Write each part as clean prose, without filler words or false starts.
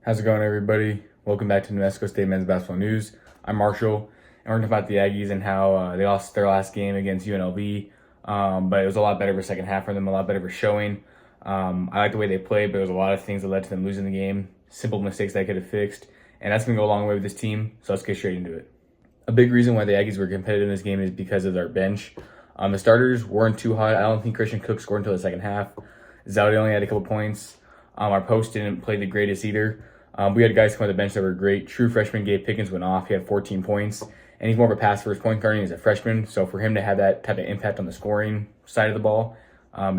How's it going, everybody? Welcome back to New Mexico State Men's Basketball News. I'm Marshall, and we're talking about the Aggies and how they lost their last game against UNLV. But it was a lot better for second half for them, a lot better for showing. I like the way they played, but there was a lot of things that led to them losing the game. Simple mistakes they could have fixed, and that's going to go a long way with this team. So let's get straight into it. A big reason why the Aggies were competitive in this game is because of their bench. The starters weren't too hot. I don't think Christian Cook scored until the second half. Zowdy only had a couple points. Our post didn't play the greatest either. We had guys come on the bench that were great. True freshman Gabe Pickens went off. He had 14 points, and he's more of a pass first point guard. He's a freshman, so for him to have that type of impact on the scoring side of the ball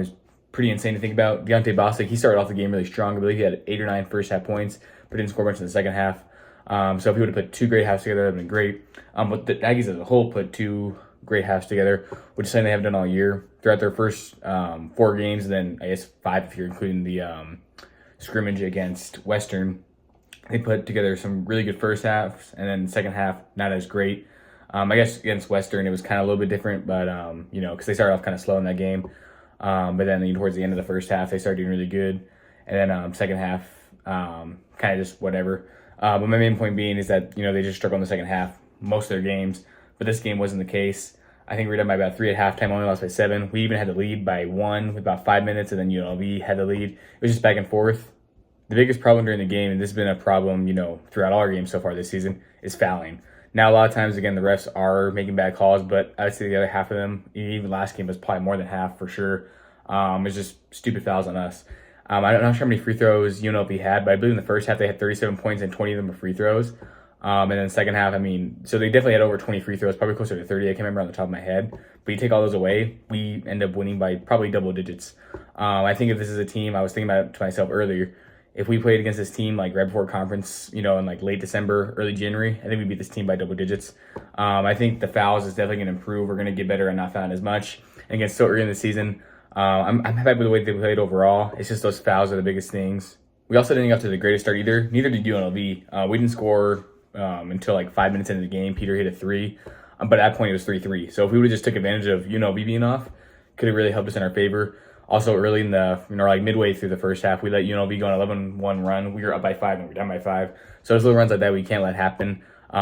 is pretty insane to think about. Deontay Bostic, he started off the game really strong. I believe he had 8 or 9 first half points, but didn't score much in the second half. So if he would have put 2 great halves together, that would have been great. But the Aggies as a whole put 2 great halves together, which is something they haven't done all year. Throughout their first 4 games, and then I guess 5 if you're including the scrimmage against Western, they put together some really good first halves, and then second half not as great. I guess against Western it was kind of a little bit different, but because they started off kind of slow in that game, but then towards the end of the first half they started doing really good, and then second half kind of just whatever. But my main point being is that they just struggled in the second half most of their games, but this game wasn't the case. I think we were down by about 3 at halftime, only lost by 7. We even had the lead by 1 with about 5 minutes, and then UNLV had the lead. It was just back and forth. The biggest problem during the game, and this has been a problem, throughout all our games so far this season, is fouling. Now, a lot of times, again, the refs are making bad calls, but I would say the other half of them, even last game, was probably more than half for sure. It's just stupid fouls on us. I'm not sure how many free throws UNLV had, but I believe in the first half they had 37 points and 20 of them were free throws. And then the second half, so they definitely had over 20 free throws, probably closer to 30. I can't remember on the top of my head. But you take all those away, we end up winning by probably double digits. I think if this is a team, I was thinking about it to myself earlier, if we played against this team like right before conference, in like late December, early January, I think we beat this team by double digits. I think the fouls is definitely going to improve. We're going to get better at not fouling as much. And again, still early in the season, I'm happy with the way they played overall. It's just those fouls are the biggest things. We also didn't get off to the greatest start either. Neither did UNLV. We didn't score until like 5 minutes into the game. Peter hit a 3, but at that point it was 3-3. So if we would have just took advantage of UNLV being off, could have really helped us in our favor. Also early in the, like midway through the first half, we let UNLV go on 11-1 run. We were up by 5 and we were down by 5. So there's little runs like that we can't let happen. But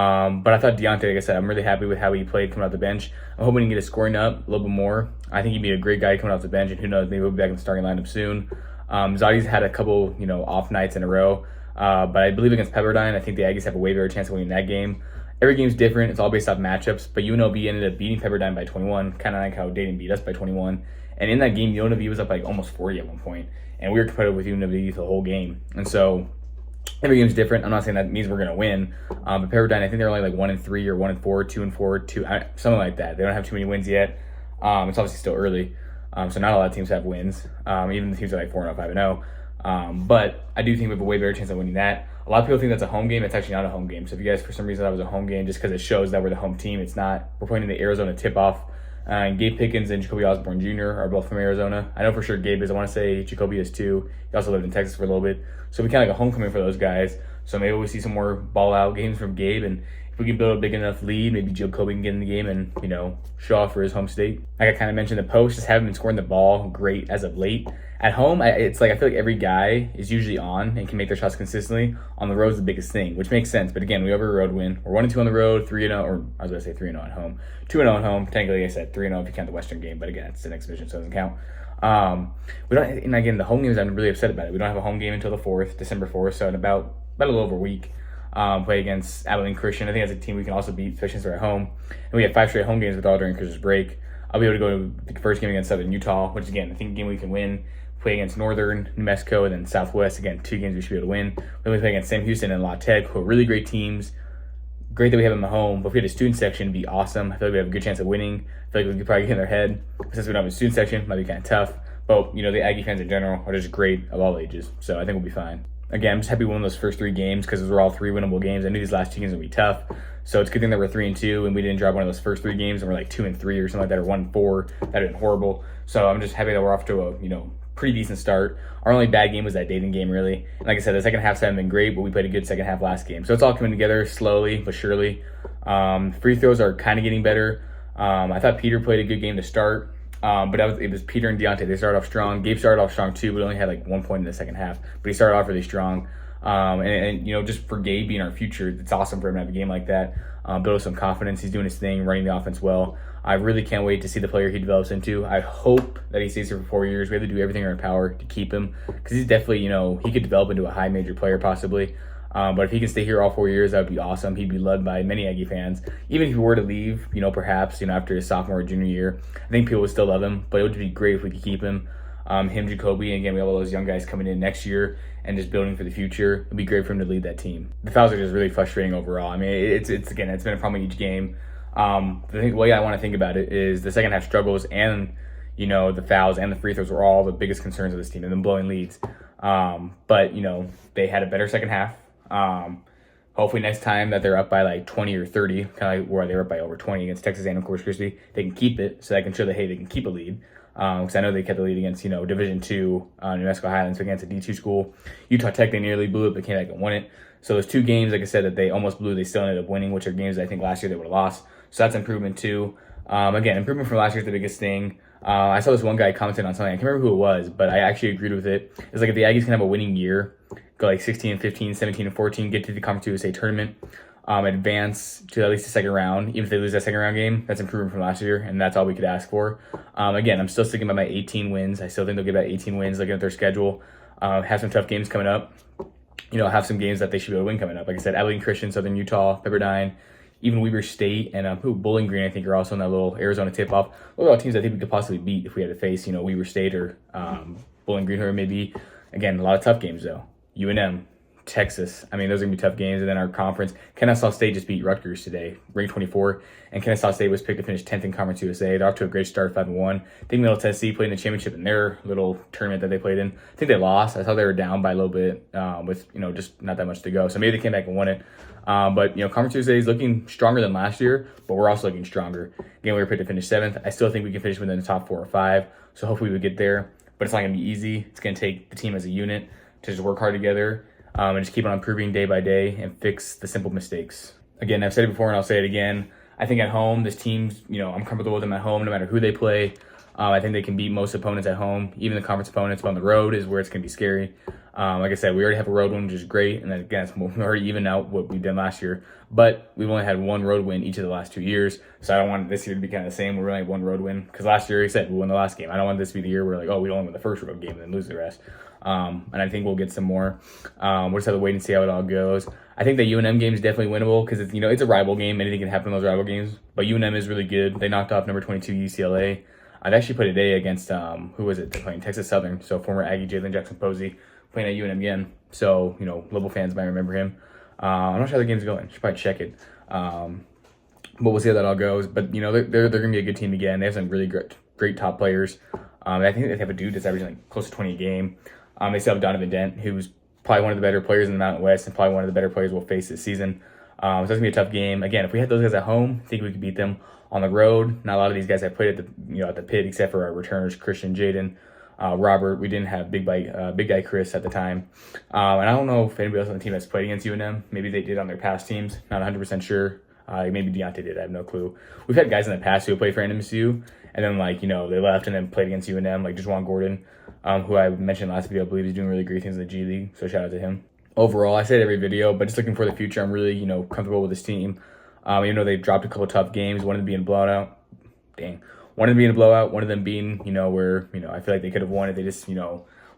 I thought Deontay, like I said, I'm really happy with how he played coming off the bench. I'm hoping he can get his scoring up a little bit more. I think he'd be a great guy coming off the bench, and who knows, maybe we'll be back in the starting lineup soon. Zodi's had a couple, off nights in a row. But I believe against Pepperdine, I think the Aggies have a way better chance of winning that game. Every game's different. It's all based off matchups. But UNLV ended up beating Pepperdine by 21, kind of like how Dayton beat us by 21. And in that game, UNLV was up like almost 40 at one point, and we were competitive with UNLV the whole game. And so every game's different. I'm not saying that means we're gonna win, but Pepperdine, I think they're only like 1-3 or 1-4, 2-4, something like that. They don't have too many wins yet. It's obviously still early, so not a lot of teams have wins. Even the teams are like 4-0, 5-0. But I do think we have a way better chance of winning that. A lot of people think that's a home game. It's actually not a home game. So if you guys, for some reason, that was a home game just because it shows that we're the home team, it's not. We're playing in the Arizona tip-off. Gabe Pickens and Jacoby Osborne Jr. are both from Arizona. I know for sure Gabe is. I want to say Jacoby is too. He also lived in Texas for a little bit. So we kind of like a homecoming for those guys. So maybe we'll see some more ball-out games from Gabe. And if we can build a big enough lead, maybe Jacoby can get in the game and, show off for his home state. Like I kind of mentioned, the post just haven't been scoring the ball great as of late. At home, it's like I feel like every guy is usually on and can make their shots consistently. On the road is the biggest thing, which makes sense. But again, we have a road win. We're 1-2 on the road, 3-0, or I was going to say 3-0 at home. 2-0 at home. Technically, I said 3-0 if you count the Western game, but again, it's an exhibition, so it doesn't count. We don't, and again, the home games, I'm really upset about it. We don't have a home game until the 4th, December 4th, so in about a little over a week. Play against Abilene Christian. I think that's a team we can also beat, especially since we're at home. And we have 5 straight home games with all during Christmas break. I'll be able to go to the first game against Southern Utah, which again, I think a game we can win. Play against Northern, New Mexico, and then Southwest. Again, 2 games we should be able to win. Then we play against Sam Houston and La Tech, who are really great teams. Great that we have them at home, but if we had a student section, it'd be awesome. I feel like we have a good chance of winning. I feel like we could probably get in their head. Since we don't have a student section, it might be kind of tough. But, the Aggie fans in general are just great of all ages, so I think we'll be fine. Again, I'm just happy we won those first 3 games because those were all 3 winnable games. I knew these last 2 games would be tough, so it's a good thing that we're 3-2 and we didn't drop one of those first 3 games and we're like 2-3 or something like that, or 1-4. That'd have been horrible. So I'm just happy that we're off to a pretty decent start. Our only bad game was that Dayton game, really. And like I said, the second half haven't been great, but we played a good second half last game. So it's all coming together slowly but surely. Free throws are kind of getting better. I thought Peter played a good game to start. But it was Peter and Deontay. They started off strong. Gabe started off strong too, but only had like 1 point in the second half. But he started off really strong. And just for Gabe being our future, it's awesome for him to have a game like that. Build some confidence. He's doing his thing, running the offense well. I really can't wait to see the player he develops into. I hope that he stays here for 4 years. We have to do everything in our power to keep him, because he's definitely, he could develop into a high major player possibly. But if he can stay here all 4 years, that would be awesome. He'd be loved by many Aggie fans. Even if he were to leave, perhaps, after his sophomore or junior year, I think people would still love him. But it would be great if we could keep him. Jacoby, and again, we have all those young guys coming in next year and just building for the future. It'd be great for him to lead that team. The fouls are just really frustrating overall. I mean, it's been a problem each game. The way I want to think about it is the second half struggles and, the fouls and the free throws were all the biggest concerns of this team and them blowing leads. But they had a better second half. Hopefully next time that they're up by like 20 or 30, kind of like where they were up by over 20 against Texas A&M Corpus Christi, they can keep it so they can show that, hey, they can keep a lead. Because I know they kept the lead against, Division II, New Mexico Highlands, against a D2 school. Utah Tech, they nearly blew it, but came back and won it. So those 2 games, like I said, that they almost blew, they still ended up winning, which are games that I think last year they would have lost. So that's improvement too. Again, improvement from last year is the biggest thing. I saw this one guy commented on something. I can't remember who it was, but I actually agreed with it. It's like if the Aggies can have a winning year, go like 16-15, 17-14, get to the Conference USA tournament, advance to at least the second round. Even if they lose that second round game, that's improvement from last year, and that's all we could ask for. Again, I'm still sticking by my 18 wins. I still think they'll get about 18 wins looking at their schedule. Have some tough games coming up. Have some games that they should be able to win coming up. Like I said, Abilene Christian, Southern Utah, Pepperdine, even Weber State, and Bowling Green, I think, are also in that little Arizona tip-off. Those are all teams I think we could possibly beat if we had to face, Weber State or Bowling Green, or maybe, again, a lot of tough games, though. UNM, Texas. I mean, those are going to be tough games. And then our conference, Kennesaw State just beat Rutgers today, ranked 24. And Kennesaw State was picked to finish 10th in Conference USA. They're off to a great start, 5-1. I think Middle Tennessee played in the championship in their little tournament that they played in. I think they lost. I thought they were down by a little bit with, just not that much to go. So maybe they came back and won it. But Conference USA is looking stronger than last year, but we're also looking stronger. Again, we were picked to finish 7th. I still think we can finish within the top 4 or 5. So hopefully we get there. But it's not going to be easy. It's going to take the team as a unit to just work hard together. And just keep on improving day by day and fix the simple mistakes. Again, I've said it before and I'll say it again. I think at home, this team's, I'm comfortable with them at home no matter who they play. I think they can beat most opponents at home, even the conference opponents. But on the road is where it's going to be scary. Like I said, we already have a road win, which is great. And then again, we already even out what we did last year. But we've only had 1 road win each of the last 2 years. So I don't want this year to be kind of the same. We only have 1 road win. Because last year, like I said, we won the last game. I don't want this to be the year where like, we only win the first road game and then lose the rest. And I think we'll get some more. We'll just have to wait and see how it all goes. I think the UNM game is definitely winnable because it's, it's a rival game. Anything can happen in those rival games. But UNM is really good. They knocked off number 22 UCLA. I've actually put a day against, who was it? They're playing Texas Southern. So former Aggie Jalen Jackson Posey playing at UNM again. So, Louisville fans might remember him. I'm not sure how the game's going. Should probably check it. But we'll see how that all goes. But, they're going to be a good team again. They have some really great top players. I think they have a dude that's averaging like close to 20 a game. They still have Donovan Dent, who's probably one of the better players in the Mountain West and probably one of the better players we'll face this season. So it's going to be a tough game. Again, if we had those guys at home, I think we could beat them. On the road, not a lot of these guys have played at the pit except for our returners, Christian, Jaden, Robert. We didn't have big guy Chris at the time. And I don't know if anybody else on the team has played against UNM. Maybe they did on their past teams. Not 100% sure. Maybe Deontay did. I have no clue. We've had guys in the past who played for NMSU and then they left and then played against UNM, like Jajuan Gordon, who I mentioned last video. I believe he's doing really great things in the G League. So shout out to him. Overall, I say it every video, but just looking for the future, I'm really, comfortable with this team. Even though they've dropped a couple tough games, one of them being a blowout. One of them being a blowout, one of them being, where, I feel like they could have won it. They just,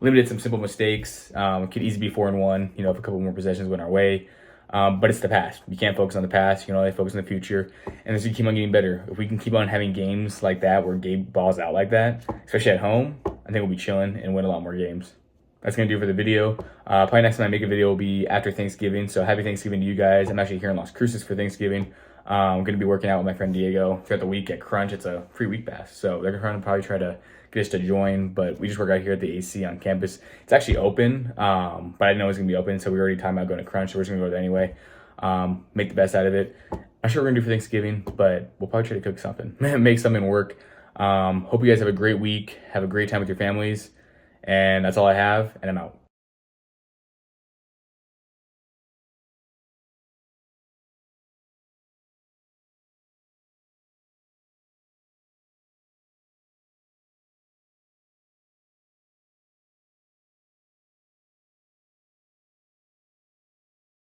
limited some simple mistakes. It could easily be 4-1, if a couple more possessions went our way. But it's the past. You can't focus on the past. You can only focus on the future. And as we keep on getting better, if we can keep on having games like that where Gabe balls out like that, especially at home, I think we'll be chilling and win a lot more games. That's going to do it for the video. Probably next time I make a video will be after Thanksgiving. So happy Thanksgiving to you guys. I'm actually here in Las Cruces for Thanksgiving. I'm going to be working out with my friend Diego throughout the week at Crunch. It's a free week pass. So they're going to probably try to get us to join. But we just work out here at the AC on campus. It's actually open, but I didn't know it was going to be open. So we already talked about going to Crunch. So we're just going to go there anyway. Make the best out of it. Not sure what we're going to do for Thanksgiving, but we'll probably try to cook something. Make something work. Hope you guys have a great week. Have a great time with your families. And that's all I have, and I'm out.